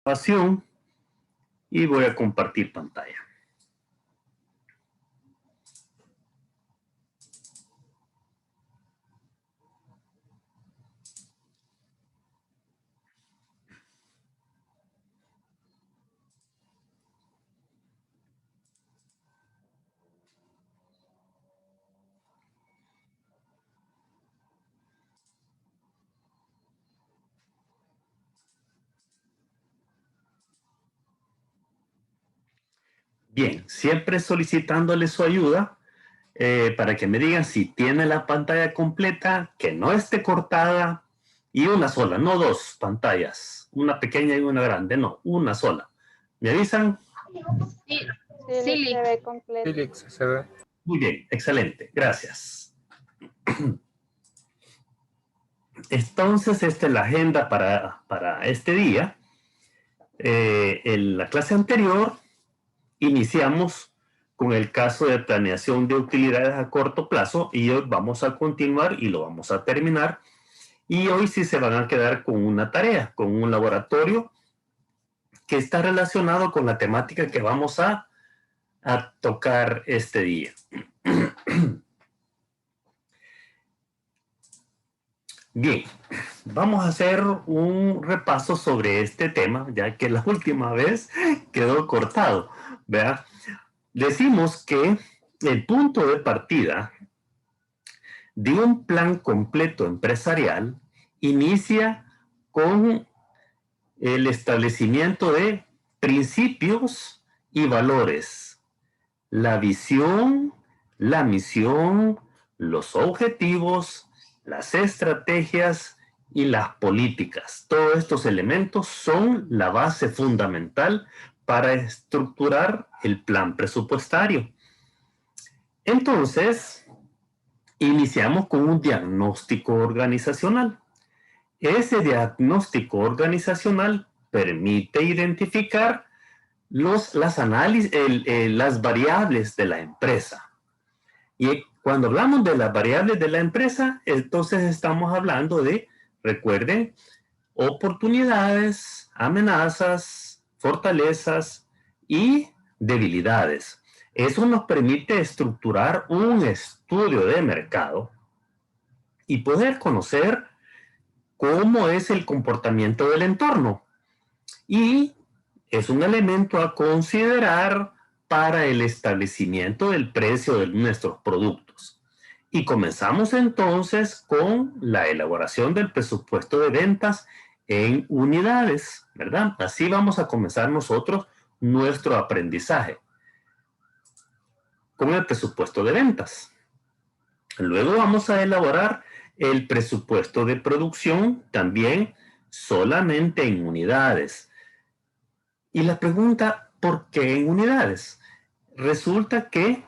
Grabación y voy a compartir pantalla. Bien, siempre solicitándole su ayuda para que me digan si tiene la pantalla completa, que no esté cortada y una sola, no dos pantallas, una pequeña y una grande, no, una sola. ¿Me avisan? Sí, Sí, se ve completo. Felix, se ve. Muy bien, excelente, gracias. Entonces, esta es la agenda para este día. En la clase anterior iniciamos con el caso de planeación de utilidades a corto plazo y hoy vamos a continuar y lo vamos a terminar. Y hoy sí se van a quedar con una tarea, con un laboratorio que está relacionado con la temática que vamos a tocar este día. Bien, vamos a hacer un repaso sobre este tema, ya que la última vez quedó cortado, ¿verdad? Decimos que el punto de partida de un plan completo empresarial inicia con el establecimiento de principios y valores, la visión, la misión, los objetivos, las estrategias y las políticas. Todos estos elementos son la base fundamental para estructurar el plan presupuestario. Entonces, iniciamos con un diagnóstico organizacional. Ese diagnóstico organizacional permite identificar las variables de la empresa. Y cuando hablamos de las variables de la empresa, entonces estamos hablando de, recuerden, oportunidades, amenazas, fortalezas y debilidades. Eso nos permite estructurar un estudio de mercado y poder conocer cómo es el comportamiento del entorno. Y es un elemento a considerar para el establecimiento del precio de nuestros productos. Y comenzamos entonces con la elaboración del presupuesto de ventas en unidades, ¿verdad? Así vamos a comenzar nosotros nuestro aprendizaje con el presupuesto de ventas. Luego vamos a elaborar el presupuesto de producción también solamente en unidades. Y la pregunta, ¿por qué en unidades? Resulta que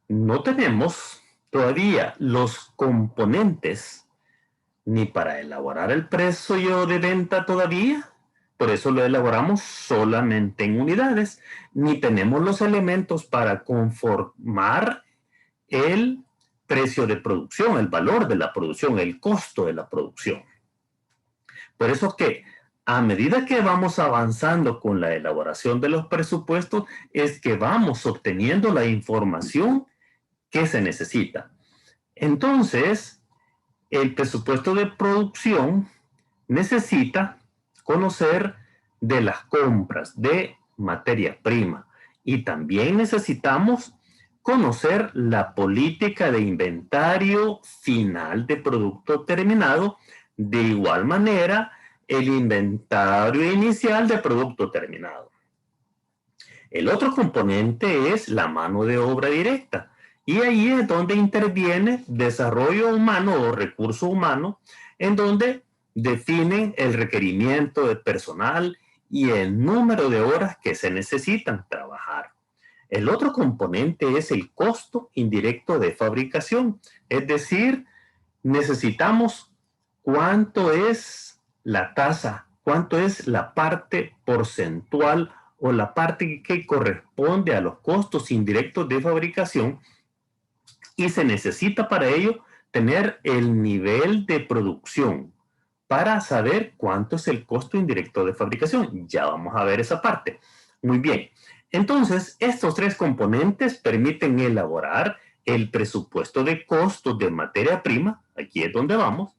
no tenemos todavía los componentes ni para elaborar el precio de venta todavía, por eso lo elaboramos solamente en unidades, ni tenemos los elementos para conformar el precio de producción, el valor de la producción, el costo de la producción. Por eso que a medida que vamos avanzando con la elaboración de los presupuestos, es que vamos obteniendo la información que se necesita. Entonces, el presupuesto de producción necesita conocer de las compras de materia prima y también necesitamos conocer la política de inventario final de producto terminado, de igual manera el inventario inicial de producto terminado. El otro componente es la mano de obra directa. Y ahí es donde interviene desarrollo humano o recurso humano, en donde definen el requerimiento de personal y el número de horas que se necesitan trabajar. El otro componente es el costo indirecto de fabricación, es decir, necesitamos cuánto es la tasa, cuánto es la parte porcentual o la parte que corresponde a los costos indirectos de fabricación, y se necesita para ello tener el nivel de producción para saber cuánto es el costo indirecto de fabricación. Ya vamos a ver esa parte. Muy bien. Entonces, estos tres componentes permiten elaborar el presupuesto de costos de materia prima. Aquí es donde vamos.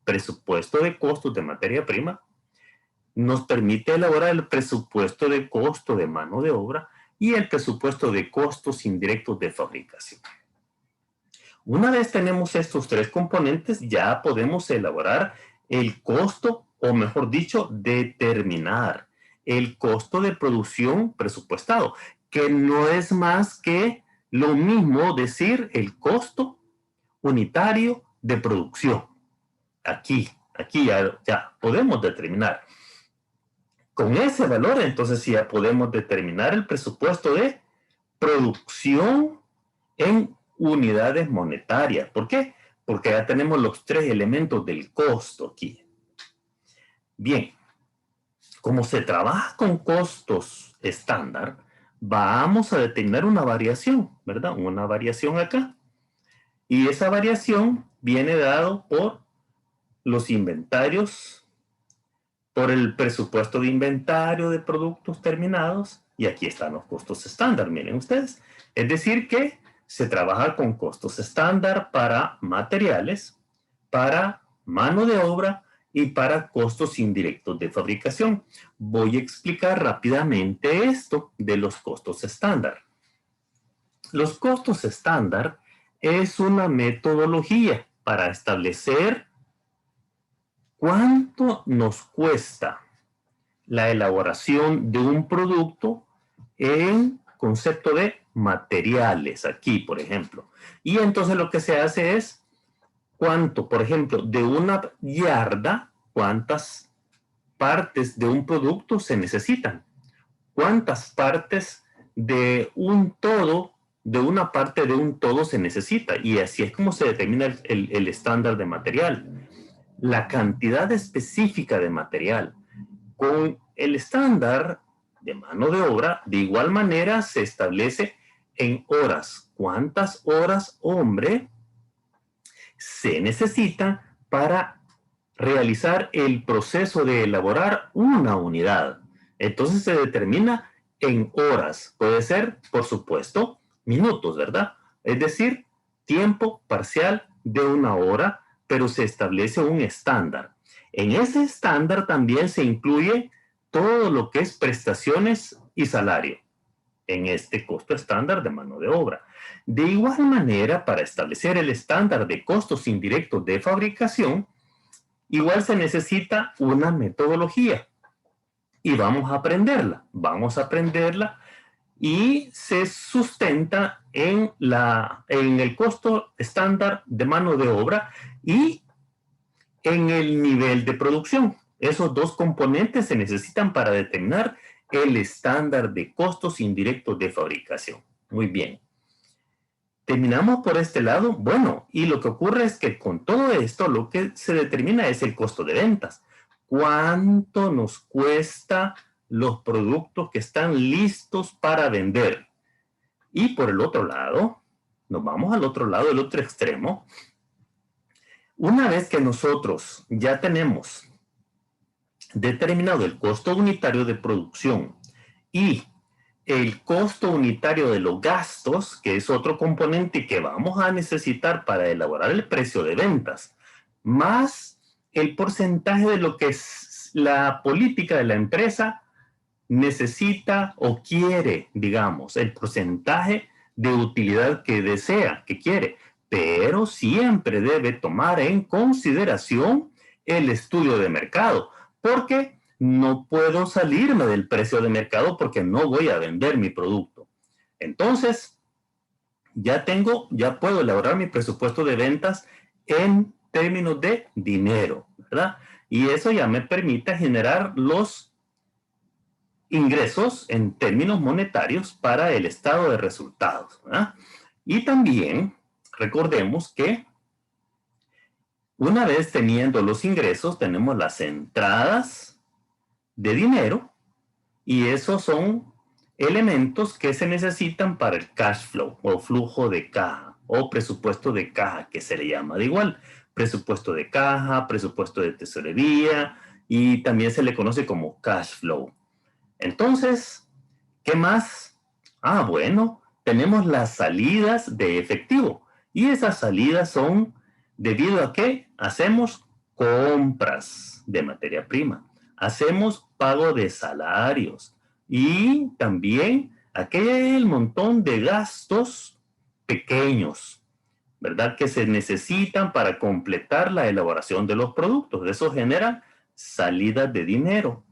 Presupuesto de costos de materia prima. Nos permite elaborar el presupuesto de costo de mano de obra y el presupuesto de costos indirectos de fabricación. Una vez tenemos estos tres componentes, ya podemos elaborar el costo, o mejor dicho, determinar el costo de producción presupuestado, que no es más que lo mismo decir el costo unitario de producción. Aquí ya podemos determinar. Con ese valor, entonces ya podemos determinar el presupuesto de producción en unidades monetarias. ¿Por qué? Porque ya tenemos los tres elementos del costo aquí. Bien, como se trabaja con costos estándar, vamos a determinar una variación, ¿verdad? Una variación acá. Y esa variación viene dado por los inventarios, por el presupuesto de inventario de productos terminados, y aquí están los costos estándar, miren ustedes. Es decir que se trabaja con costos estándar para materiales, para mano de obra y para costos indirectos de fabricación. Voy a explicar rápidamente esto de los costos estándar. Los costos estándar es una metodología para establecer cuánto nos cuesta la elaboración de un producto en concepto de materiales, aquí, por ejemplo. Y entonces lo que se hace es cuánto, por ejemplo, de una yarda, cuántas partes de un producto se necesitan, cuántas partes de un todo, de una parte de un todo se necesita. Y así es como se determina el estándar de material. La cantidad específica de material. Con el estándar de mano de obra, de igual manera se establece en horas. ¿Cuántas horas, hombre, se necesitan para realizar el proceso de elaborar una unidad? Entonces se determina en horas. Puede ser, por supuesto, minutos, ¿verdad? Es decir, tiempo parcial de una hora, pero se establece un estándar. En ese estándar también se incluye todo lo que es prestaciones y salario en este costo estándar de mano de obra. De igual manera, para establecer el estándar de costos indirectos de fabricación, igual se necesita una metodología y vamos a aprenderla y se sustenta en el costo estándar de mano de obra y en el nivel de producción. Esos dos componentes se necesitan para determinar el estándar de costos indirectos de fabricación. Muy bien. Terminamos por este lado. Bueno, y lo que ocurre es que con todo esto lo que se determina es el costo de ventas. ¿Cuánto nos cuesta los productos que están listos para vender? Y por el otro lado, nos vamos al otro lado, el otro extremo. Una vez que nosotros ya tenemos determinado el costo unitario de producción y el costo unitario de los gastos, que es otro componente que vamos a necesitar para elaborar el precio de ventas, más el porcentaje de lo que es la política de la empresa necesita o quiere, digamos, el porcentaje de utilidad que desea, que quiere, pero siempre debe tomar en consideración el estudio de mercado, porque no puedo salirme del precio de mercado porque no voy a vender mi producto. Entonces, ya puedo elaborar mi presupuesto de ventas en términos de dinero, ¿verdad? Y eso ya me permite generar los ingresos en términos monetarios para el estado de resultados, ¿verdad? Y también recordemos que una vez teniendo los ingresos, tenemos las entradas de dinero y esos son elementos que se necesitan para el cash flow o flujo de caja o presupuesto de caja que se le llama. De igual, presupuesto de caja, presupuesto de tesorería y también se le conoce como cash flow. Entonces, ¿qué más? Ah, bueno, tenemos las salidas de efectivo y esas salidas son debido a que hacemos compras de materia prima, hacemos pago de salarios y también aquel montón de gastos pequeños, ¿verdad? Que se necesitan para completar la elaboración de los productos. Eso genera salidas de dinero.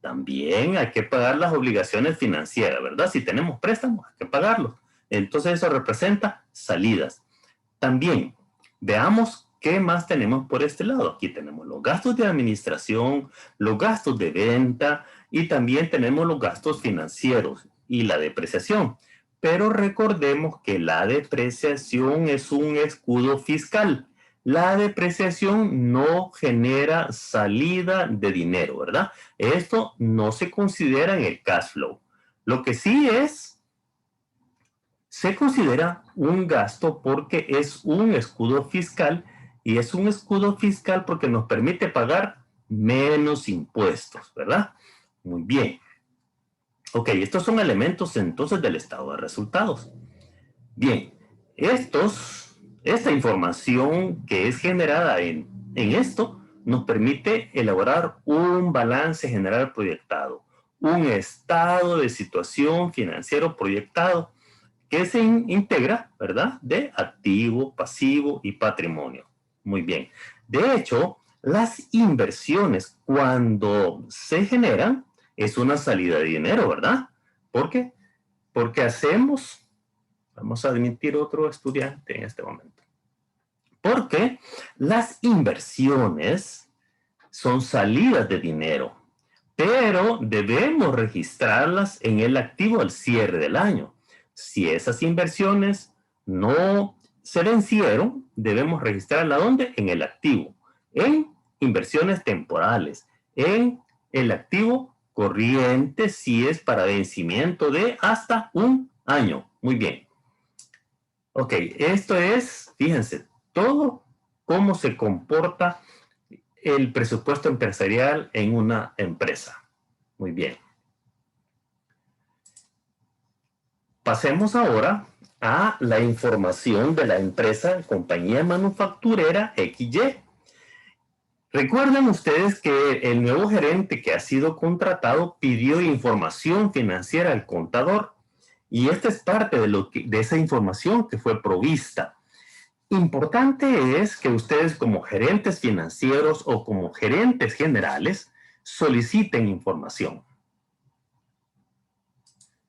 También hay que pagar las obligaciones financieras, ¿verdad? Si tenemos préstamos, hay que pagarlos. Entonces eso representa salidas. También veamos qué más tenemos por este lado. Aquí tenemos los gastos de administración, los gastos de venta y también tenemos los gastos financieros y la depreciación. Pero recordemos que la depreciación es un escudo fiscal. La depreciación no genera salida de dinero, ¿verdad? Esto no se considera en el cash flow. Lo que sí se considera un gasto porque es un escudo fiscal y es un escudo fiscal porque nos permite pagar menos impuestos, ¿verdad? Muy bien. Ok, estos son elementos entonces del estado de resultados. Bien, esta información que es generada en esto nos permite elaborar un balance general proyectado, un estado de situación financiero proyectado que se integra, ¿verdad?, de activo, pasivo y patrimonio. Muy bien. De hecho, las inversiones cuando se generan es una salida de dinero, ¿verdad? ¿Por qué? Porque vamos a admitir otro estudiante en este momento. Porque las inversiones son salidas de dinero, pero debemos registrarlas en el activo al cierre del año. Si esas inversiones no se vencieron, debemos registrarla ¿dónde? En el activo, en inversiones temporales, en el activo corriente si es para vencimiento de hasta un año. Muy bien. Ok, esto es, fíjense, todo cómo se comporta el presupuesto empresarial en una empresa. Muy bien. Pasemos ahora a la información de la empresa, compañía manufacturera XY. Recuerden ustedes que el nuevo gerente que ha sido contratado pidió información financiera al contador y esta es parte de esa información que fue provista. Importante es que ustedes como gerentes financieros o como gerentes generales soliciten información.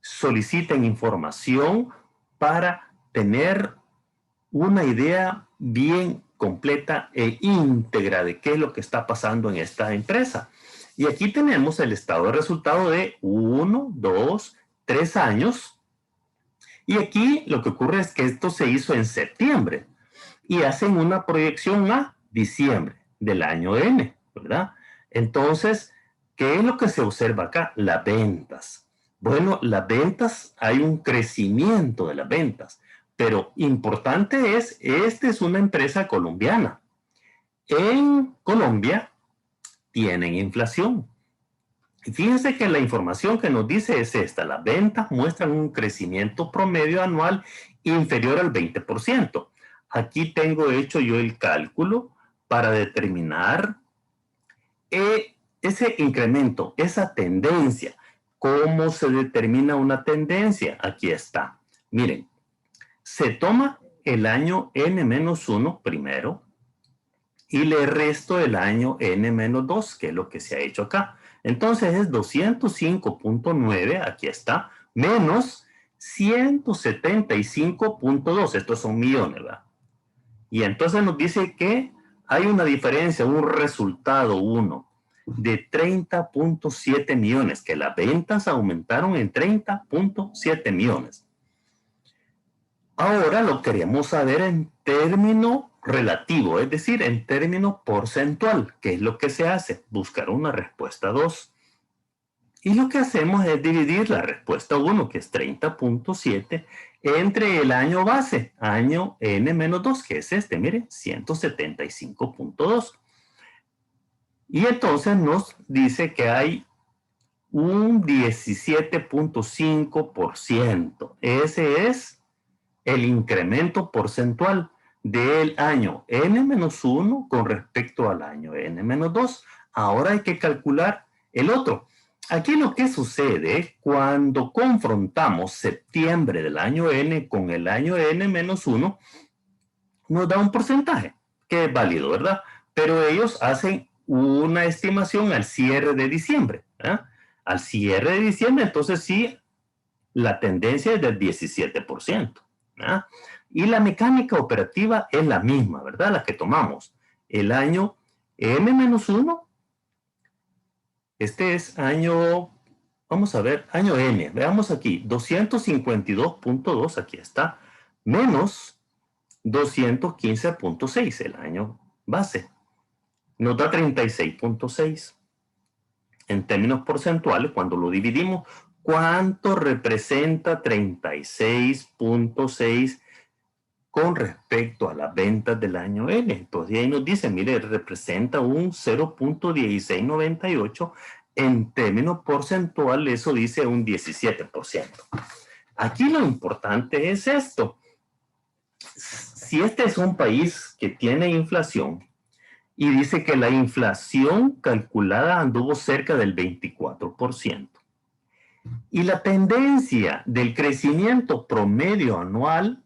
Soliciten información para tener una idea bien completa e íntegra de qué es lo que está pasando en esta empresa. Y aquí tenemos el estado de resultado de 1, 2, 3 años. Y aquí lo que ocurre es que esto se hizo en septiembre y hacen una proyección a diciembre del año N, ¿verdad? Entonces, ¿qué es lo que se observa acá? Las ventas. Bueno, las ventas, hay un crecimiento de las ventas, pero importante esta es una empresa colombiana. En Colombia tienen inflación. Y fíjense que la información que nos dice es esta, las ventas muestran un crecimiento promedio anual inferior al 20%. Aquí tengo hecho yo el cálculo para determinar ese incremento, esa tendencia. ¿Cómo se determina una tendencia? Aquí está. Miren, se toma el año N-1 primero y le resto el año N-2, que es lo que se ha hecho acá. Entonces es 205.9, aquí está, menos 175.2, estos son millones, ¿verdad? Y entonces nos dice que hay una diferencia, un resultado 1 de 30.7 millones, que las ventas aumentaron en 30.7 millones. Ahora lo queremos saber en término relativo, es decir, en término porcentual. ¿Qué es lo que se hace? Buscar una respuesta 2. Y lo que hacemos es dividir la respuesta 1, que es 30.7, entre el año base, año n-2, que es este, mire, 175.2. Y entonces nos dice que hay un 17.5%. Ese es el incremento porcentual del año n-1 con respecto al año n-2. Ahora hay que calcular el otro. Aquí lo que sucede cuando confrontamos septiembre del año n con el año n-1, nos da un porcentaje que es válido, ¿verdad? Pero ellos hacen una estimación al cierre de diciembre. Al cierre de diciembre, entonces sí, la tendencia es del 17%. Y la mecánica operativa es la misma, ¿verdad? La que tomamos. El año M-1, este es año, vamos a ver, año N. Veamos aquí, 252.2, aquí está, menos 215.6, el año base. Nos da 36.6. En términos porcentuales, cuando lo dividimos, ¿cuánto representa 36.6 con respecto a las ventas del año N? Entonces ahí nos dice, mire, representa un 0.1698. En términos porcentuales, eso dice un 17%. Aquí lo importante es esto. Si este es un país que tiene inflación, y dice que la inflación calculada anduvo cerca del 24%. Y la tendencia del crecimiento promedio anual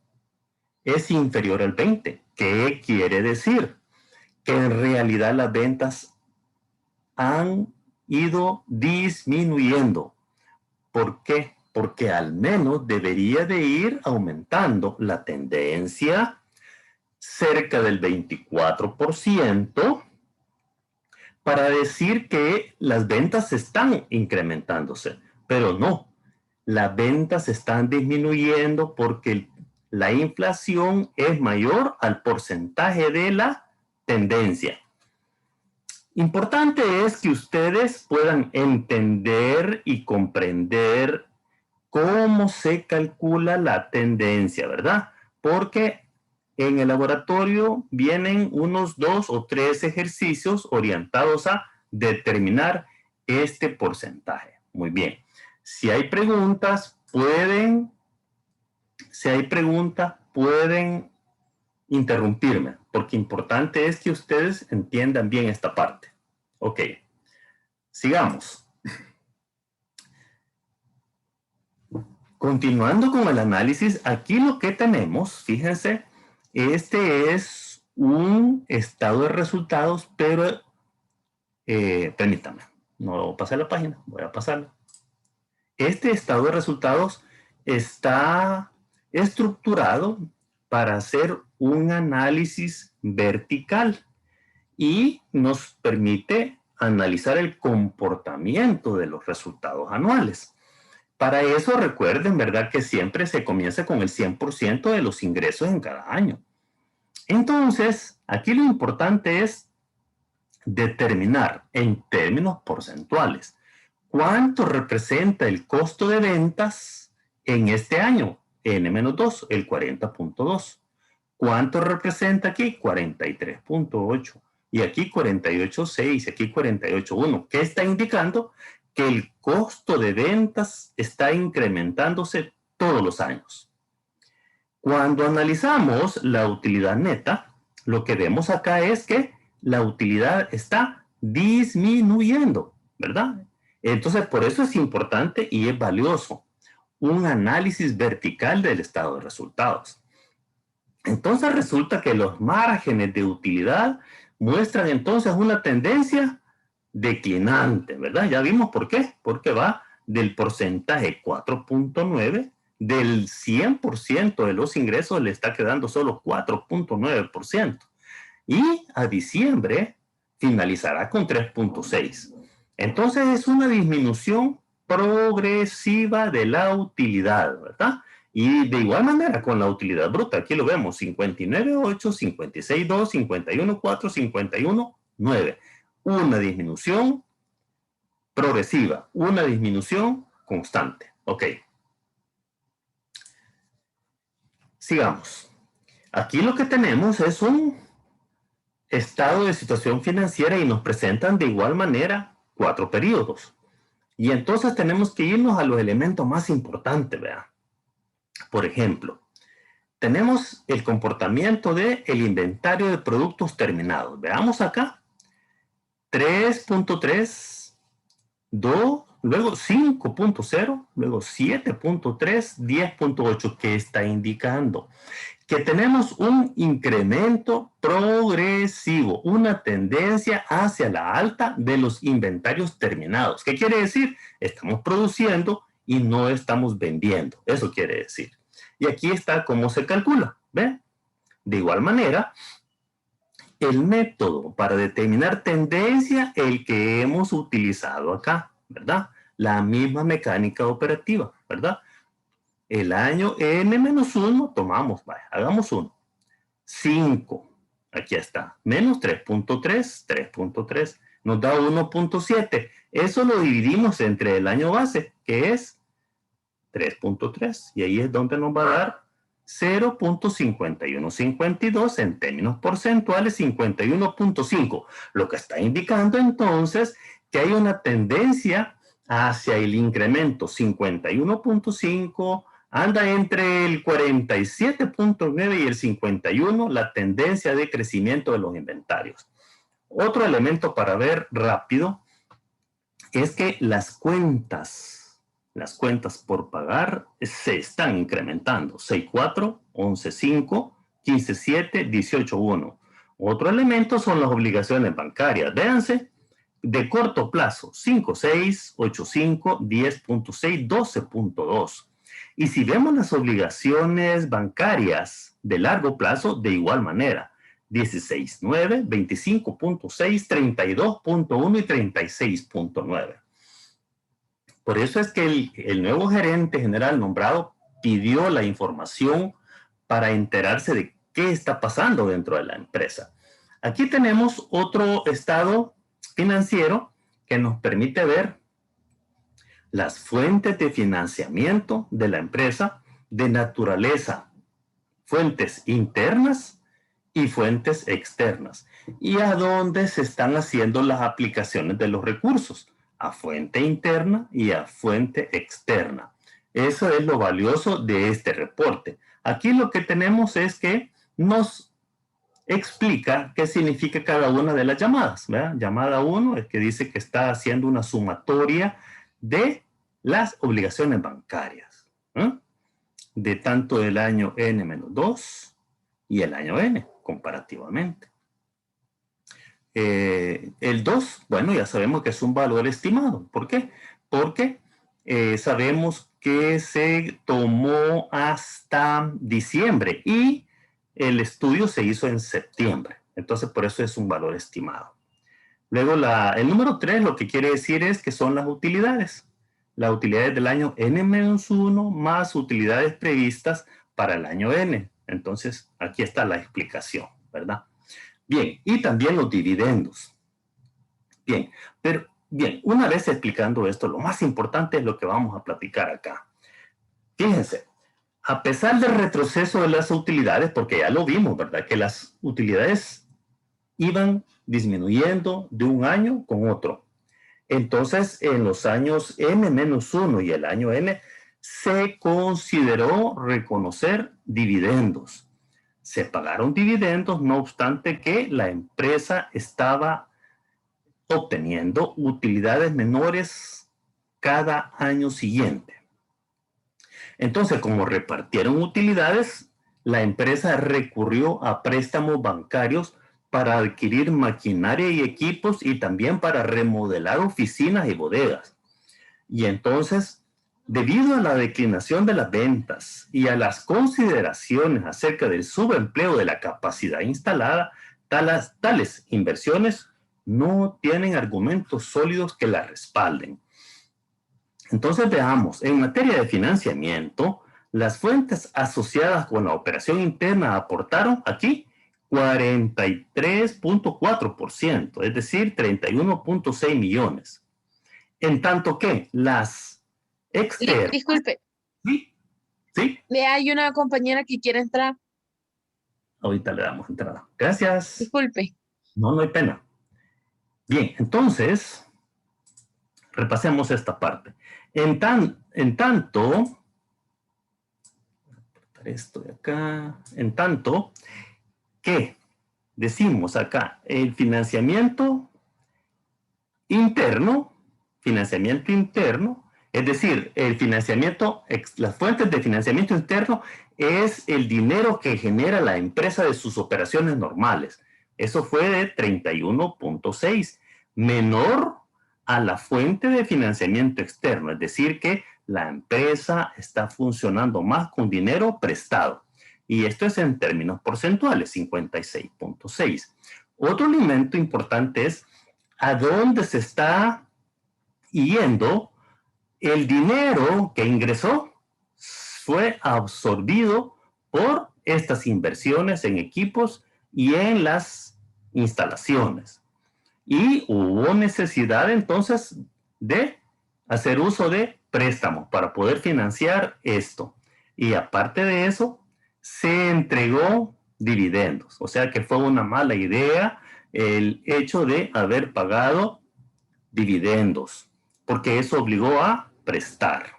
es inferior al 20%. ¿Qué quiere decir? Que en realidad las ventas han ido disminuyendo. ¿Por qué? Porque al menos debería de ir aumentando la tendencia cerca del 24%, para decir que las ventas están incrementándose, pero no, las ventas están disminuyendo porque la inflación es mayor al porcentaje de la tendencia. Importante es que ustedes puedan entender y comprender cómo se calcula la tendencia, ¿verdad? Porque en el laboratorio vienen unos 2 o 3 ejercicios orientados a determinar este porcentaje. Muy bien. Si hay preguntas, pueden interrumpirme, porque importante es que ustedes entiendan bien esta parte. Ok, sigamos. Continuando con el análisis, aquí lo que tenemos, fíjense, este es un estado de resultados, pero permítame, no pasé la página, voy a pasarla. Este estado de resultados está estructurado para hacer un análisis vertical y nos permite analizar el comportamiento de los resultados anuales. Para eso recuerden, ¿verdad?, que siempre se comienza con el 100% de los ingresos en cada año. Entonces, aquí lo importante es determinar en términos porcentuales cuánto representa el costo de ventas en este año, N-2, el 40.2. ¿Cuánto representa aquí? 43.8. Y aquí 48.6, aquí 48.1. ¿Qué está indicando? Que el costo de ventas está incrementándose todos los años. Cuando analizamos la utilidad neta, lo que vemos acá es que la utilidad está disminuyendo, ¿verdad? Entonces, por eso es importante y es valioso un análisis vertical del estado de resultados. Entonces, resulta que los márgenes de utilidad muestran entonces una tendencia declinante, ¿verdad? Ya vimos por qué. Porque va del porcentaje 4.9, del 100% de los ingresos le está quedando solo 4.9%. Y a diciembre finalizará con 3.6. Entonces es una disminución progresiva de la utilidad, ¿verdad? Y de igual manera con la utilidad bruta, aquí lo vemos, 59.8, 56.2, 51.4, 51.9. Una disminución progresiva, una disminución constante. Ok. Sigamos. Aquí lo que tenemos es un estado de situación financiera y nos presentan de igual manera 4 periodos. Y entonces tenemos que irnos a los elementos más importantes, ¿verdad? Por ejemplo, tenemos el comportamiento del inventario de productos terminados. Veamos acá. 3.3, 2, luego 5.0, luego 7.3, 10.8, que está indicando que tenemos un incremento progresivo, una tendencia hacia la alta de los inventarios terminados. ¿Qué quiere decir? Estamos produciendo y no estamos vendiendo. Eso quiere decir. Y aquí está cómo se calcula. ¿Ven? De igual manera, el método para determinar tendencia, el que hemos utilizado acá, ¿verdad? La misma mecánica operativa, ¿verdad? El año N-1, tomamos, vaya, hagamos 1. 5, aquí está, menos 3.3, 3.3, nos da 1.7. Eso lo dividimos entre el año base, que es 3.3, y ahí es donde nos va a dar 0.5152, en términos porcentuales 51.5, lo que está indicando entonces que hay una tendencia hacia el incremento. 51.5 anda entre el 47.9 y el 51, la tendencia de crecimiento de los inventarios. Otro elemento para ver rápido es que las cuentas por pagar se están incrementando. 6.4, 11.5, 15.7, 18.1. Otro elemento son las obligaciones bancarias. Véanse, de corto plazo, 5.6, 8.5, 10.6, 12.2. Y si vemos las obligaciones bancarias de largo plazo, de igual manera, 16.9, 25.6, 32.1 y 36.9. Por eso es que el nuevo gerente general nombrado pidió la información para enterarse de qué está pasando dentro de la empresa. Aquí tenemos otro estado financiero que nos permite ver las fuentes de financiamiento de la empresa de naturaleza, fuentes internas y fuentes externas, y a dónde se están haciendo las aplicaciones de los recursos, a fuente interna y a fuente externa. Eso es lo valioso de este reporte. Aquí lo que tenemos es que nos explica qué significa cada una de las llamadas, ¿verdad? Llamada 1 es que dice que está haciendo una sumatoria de las obligaciones bancarias, ¿eh? De tanto el año N-2 y el año N, comparativamente. El 2, bueno, ya sabemos que es un valor estimado. ¿Por qué? Porque sabemos que se tomó hasta diciembre y el estudio se hizo en septiembre. Entonces, por eso es un valor estimado. Luego, el número 3 lo que quiere decir es que son las utilidades. Las utilidades del año N-1 más utilidades previstas para el año N. Entonces, aquí está la explicación, ¿verdad? Bien, y también los dividendos. Bien, pero bien, una vez explicando esto, lo más importante es lo que vamos a platicar acá. Fíjense, a pesar del retroceso de las utilidades, porque ya lo vimos, ¿verdad? Que las utilidades iban disminuyendo de un año con otro. Entonces, en los años N-1 y el año N, se consideró reconocer dividendos. Se pagaron dividendos, no obstante que la empresa estaba obteniendo utilidades menores cada año siguiente. Entonces, como repartieron utilidades, la empresa recurrió a préstamos bancarios para adquirir maquinaria y equipos y también para remodelar oficinas y bodegas. Y entonces, debido a la declinación de las ventas y a las consideraciones acerca del subempleo de la capacidad instalada, tales inversiones no tienen argumentos sólidos que las respalden. Entonces veamos, en materia de financiamiento, las fuentes asociadas con la operación interna aportaron aquí 43.4%, es decir, 31.6 millones. En tanto que las externas... Disculpe. ¿Sí? ¿Sí? Hay una compañera que quiere entrar. Ahorita le damos entrada. Gracias. Disculpe. No, no hay pena. Bien, entonces, repasemos esta parte. En tanto, esto de acá, en tanto que decimos acá, el financiamiento interno, es decir, el financiamiento, las fuentes de financiamiento interno es el dinero que genera la empresa de sus operaciones normales. Eso fue de 31.6, menor a la fuente de financiamiento externo, es decir, que la empresa está funcionando más con dinero prestado. Y esto es en términos porcentuales, 56.6. Otro elemento importante es a dónde se está yendo el dinero que ingresó. Fue absorbido por estas inversiones en equipos y en las instalaciones. Y hubo necesidad entonces de hacer uso de préstamos para poder financiar esto. Y aparte de eso, se entregó dividendos. O sea que fue una mala idea el hecho de haber pagado dividendos, porque eso obligó a prestar.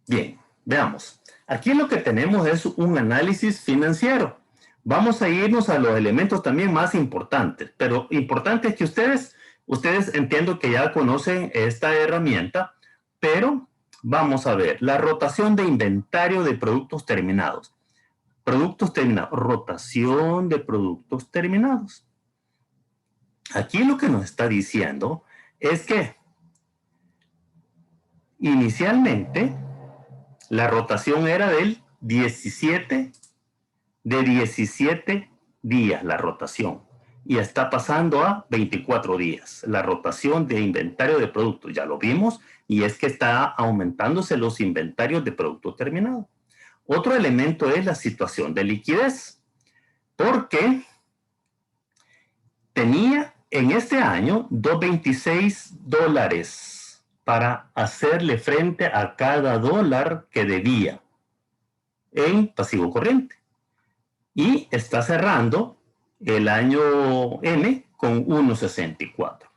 Bien, veamos. Aquí lo que tenemos es un análisis financiero. Vamos a irnos a los elementos también más importantes, pero importante es que ustedes entiendo que ya conocen esta herramienta, pero vamos a ver la rotación de inventario de productos terminados. Productos terminados, rotación de productos terminados. Aquí lo que nos está diciendo es que inicialmente la rotación era de 17 días la rotación y está pasando a 24 días la rotación de inventario de productos. Ya lo vimos y es que está aumentándose los inventarios de productos terminados. Otro elemento es la situación de liquidez, porque tenía en este año $2.26 para hacerle frente a cada dólar que debía en pasivo corriente. Y está cerrando el año N con 1.64.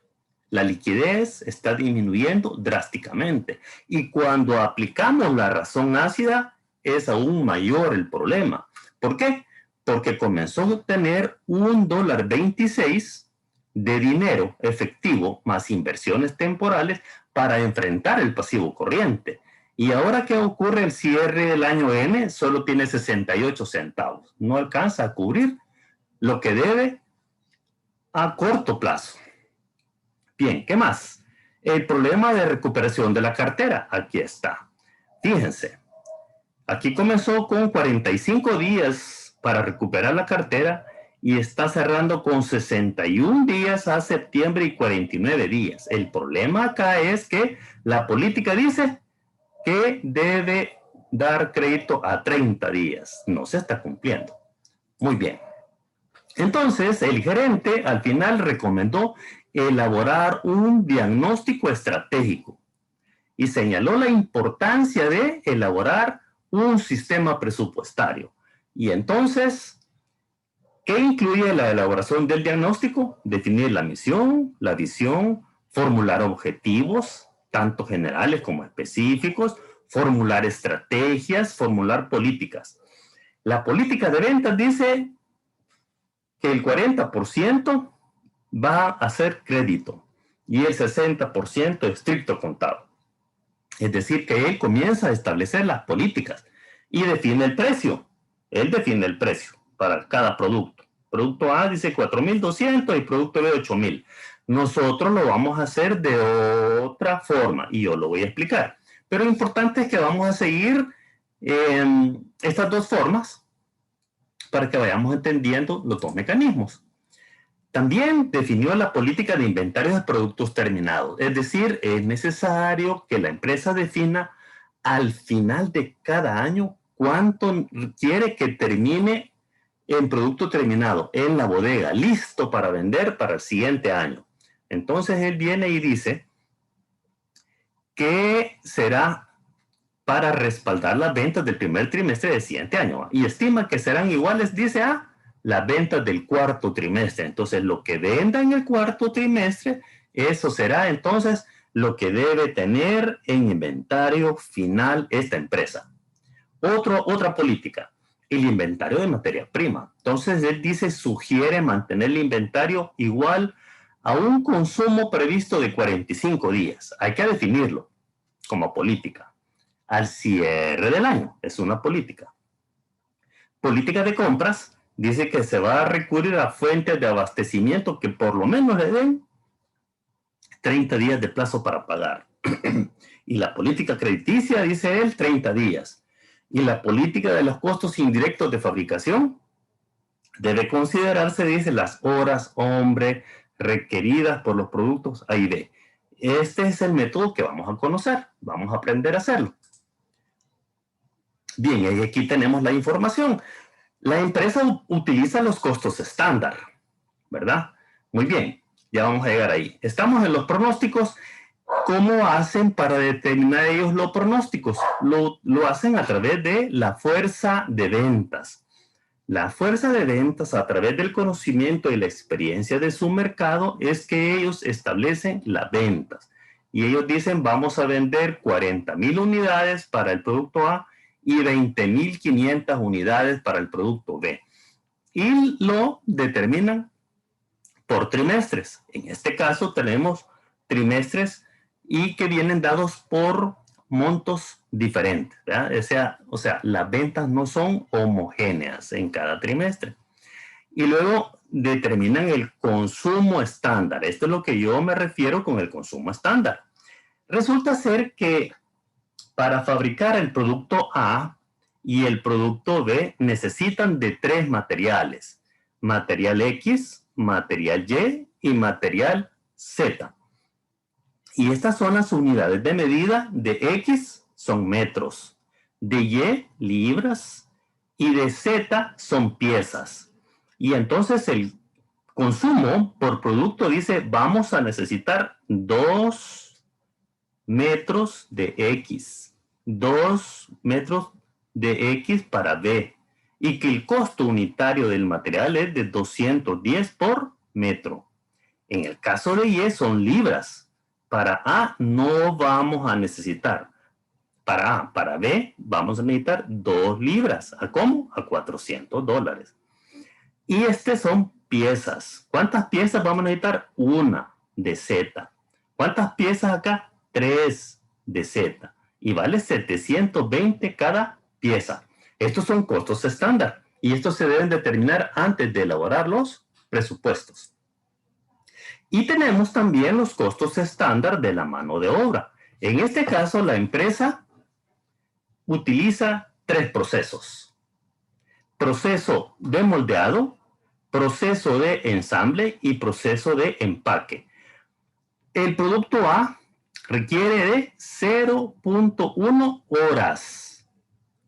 La liquidez está disminuyendo drásticamente. Y cuando aplicamos la razón ácida, es aún mayor el problema. ¿Por qué? Porque comenzó a obtener $1.26 de dinero efectivo más inversiones temporales para enfrentar el pasivo corriente. Y ahora que ocurre el cierre del año N, solo tiene 68 centavos. No alcanza a cubrir lo que debe a corto plazo. Bien, ¿qué más? El problema de recuperación de la cartera. Aquí está. Fíjense. Aquí comenzó con 45 días para recuperar la cartera y está cerrando con 61 días a septiembre y 49 días. El problema acá es que la política dice que debe dar crédito a 30 días. No se está cumpliendo. Muy bien. Entonces, el gerente al final recomendó elaborar un diagnóstico estratégico y señaló la importancia de elaborar un sistema presupuestario. Y entonces, ¿qué incluye la elaboración del diagnóstico? Definir la misión, la visión, formular objetivos, tanto generales como específicos, formular estrategias, formular políticas. La política de ventas dice que el 40% va a ser crédito y el 60% estricto contado. Es decir, que él comienza a establecer las políticas y define el precio. Él define el precio para cada producto. Producto A dice 4.200 y producto B 8.000. Nosotros lo vamos a hacer de otra forma y yo lo voy a explicar. Pero lo importante es que vamos a seguir estas dos formas para que vayamos entendiendo los dos mecanismos. También definió la política de inventarios de productos terminados. Es decir, es necesario que la empresa defina al final de cada año cuánto quiere que termine en producto terminado en la bodega, listo para vender para el siguiente año. Entonces él viene y dice que será para respaldar las ventas del primer trimestre del siguiente año. Y estima que serán iguales, dice, a las ventas del cuarto trimestre. Entonces, lo que venda en el cuarto trimestre, eso será entonces lo que debe tener en inventario final esta empresa. Otra política, el inventario de materia prima. Entonces, él dice, sugiere mantener el inventario igual a un consumo previsto de 45 días. Hay que definirlo como política. Al cierre del año, es una política. Política de compras, dice que se va a recurrir a fuentes de abastecimiento que por lo menos le den 30 días de plazo para pagar. Y la política crediticia, dice él, 30 días. Y la política de los costos indirectos de fabricación debe considerarse, dice, las horas hombre requeridas por los productos A y B. Este es el método que vamos a conocer, vamos a aprender a hacerlo. Bien, y aquí tenemos la información. La empresa utiliza los costos estándar, ¿verdad? Muy bien, ya vamos a llegar ahí. Estamos en los pronósticos. ¿Cómo hacen para determinar ellos los pronósticos? Lo hacen a través de la fuerza de ventas. La fuerza de ventas, a través del conocimiento y la experiencia de su mercado, es que ellos establecen las ventas. Y ellos dicen, vamos a vender 40,000 unidades para el producto A y 20,500 unidades para el producto B. Y lo determinan por trimestres. En este caso tenemos trimestres y que vienen dados por montos diferentes, ¿verdad? O sea, las ventas no son homogéneas en cada trimestre. Y luego determinan el consumo estándar. Esto es lo que yo me refiero con el consumo estándar. Resulta ser que para fabricar el producto A y el producto B necesitan de 3 materiales. Material X, material Y y material Z. Y estas son las unidades de medida. De X son metros, de Y libras y de Z son piezas. Y entonces el consumo por producto dice, vamos a necesitar 2 metros de X, 2 metros de X para B, y que el costo unitario del material es de 210 por metro. En el caso de Y son libras. Para A no vamos a necesitar. Para A, para B vamos a necesitar 2 libras. ¿A cómo? A $400. Y son piezas. ¿Cuántas piezas vamos a necesitar? Una de Z. ¿Cuántas piezas acá? 3 de Z. Y vale 720 cada pieza. Estos son costos estándar. Y estos se deben determinar antes de elaborar los presupuestos. Y tenemos también los costos estándar de la mano de obra. En este caso, la empresa utiliza 3 procesos. Proceso de moldeado, proceso de ensamble y proceso de empaque. El producto A requiere de 0.1 horas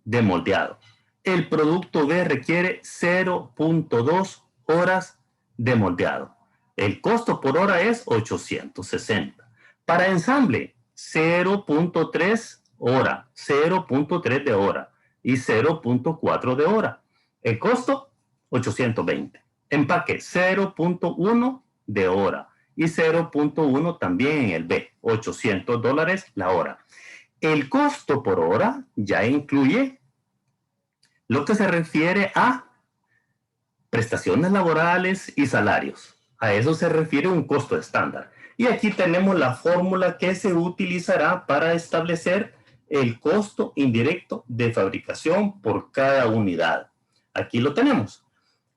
de moldeado. El producto B requiere 0.2 horas de moldeado. El costo por hora es 860. Para ensamble, 0.3 hora, 0.3 de hora y 0.4 de hora. El costo, 820. Empaque, 0.1 de hora y 0.1 también en el B, $800 la hora. El costo por hora ya incluye lo que se refiere a prestaciones laborales y salarios. A eso se refiere un costo estándar. Y aquí tenemos la fórmula que se utilizará para establecer el costo indirecto de fabricación por cada unidad. Aquí lo tenemos.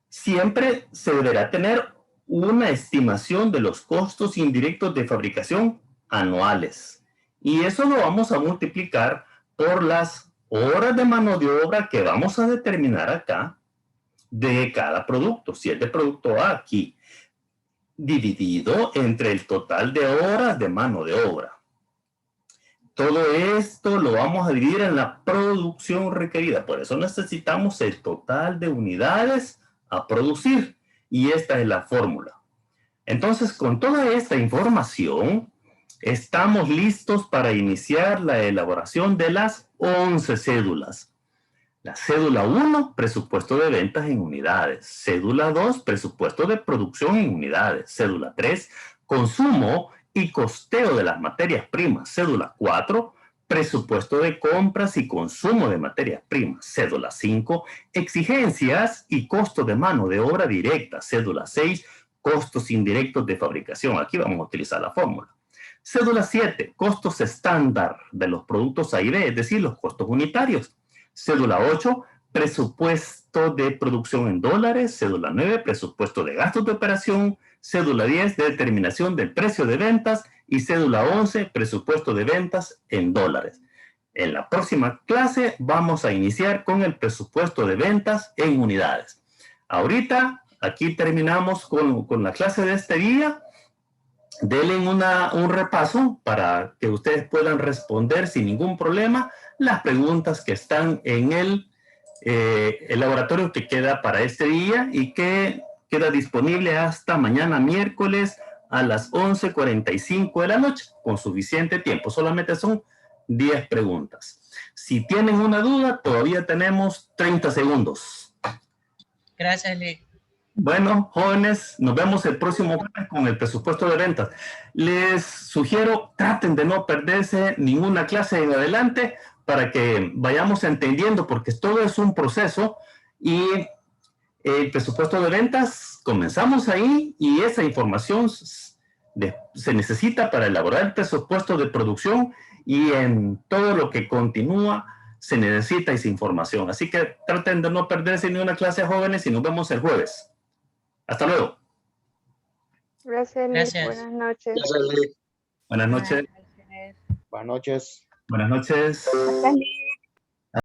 Siempre se deberá tener una estimación de los costos indirectos de fabricación anuales. Y eso lo vamos a multiplicar por las horas de mano de obra que vamos a determinar acá de cada producto. Si es de producto A aquí, dividido entre el total de horas de mano de obra. Todo esto lo vamos a dividir en la producción requerida. Por eso necesitamos el total de unidades a producir. Y esta es la fórmula. Entonces, con toda esta información, estamos listos para iniciar la elaboración de las 11 cédulas. La cédula 1, presupuesto de ventas en unidades. Cédula 2, presupuesto de producción en unidades. Cédula 3, consumo y costeo de las materias primas. Cédula 4, presupuesto de compras y consumo de materias primas. Cédula 5, exigencias y costo de mano de obra directa. Cédula 6, costos indirectos de fabricación. Aquí vamos a utilizar la fórmula. Cédula 7, costos estándar de los productos A y B, es decir, los costos unitarios. Cédula 8, presupuesto de producción en dólares. Cédula 9, presupuesto de gastos de operación. Cédula 10, determinación del precio de ventas. Y cédula 11, presupuesto de ventas en dólares. En la próxima clase vamos a iniciar con el presupuesto de ventas en unidades. Ahorita, aquí terminamos con la clase de este día. Denle un repaso para que ustedes puedan responder sin ningún problema las preguntas que están en el laboratorio que queda para este día y que queda disponible hasta mañana miércoles a las 11:45 de la noche, con suficiente tiempo. Solamente son 10 preguntas. Si tienen una duda, todavía tenemos 30 segundos. Gracias, Lee. Bueno, jóvenes, nos vemos el próximo jueves con el presupuesto de ventas. Les sugiero, traten de no perderse ninguna clase en adelante para que vayamos entendiendo, porque todo es un proceso y el presupuesto de ventas, comenzamos ahí y esa información se necesita para elaborar el presupuesto de producción y en todo lo que continúa se necesita esa información. Así que traten de no perderse ni una clase, jóvenes, y nos vemos el jueves. Hasta luego. Gracias, Gracias. Buenas noches. Gracias, Lee. Buenas noches. Buenas noches. Buenas noches. Gracias, Lee.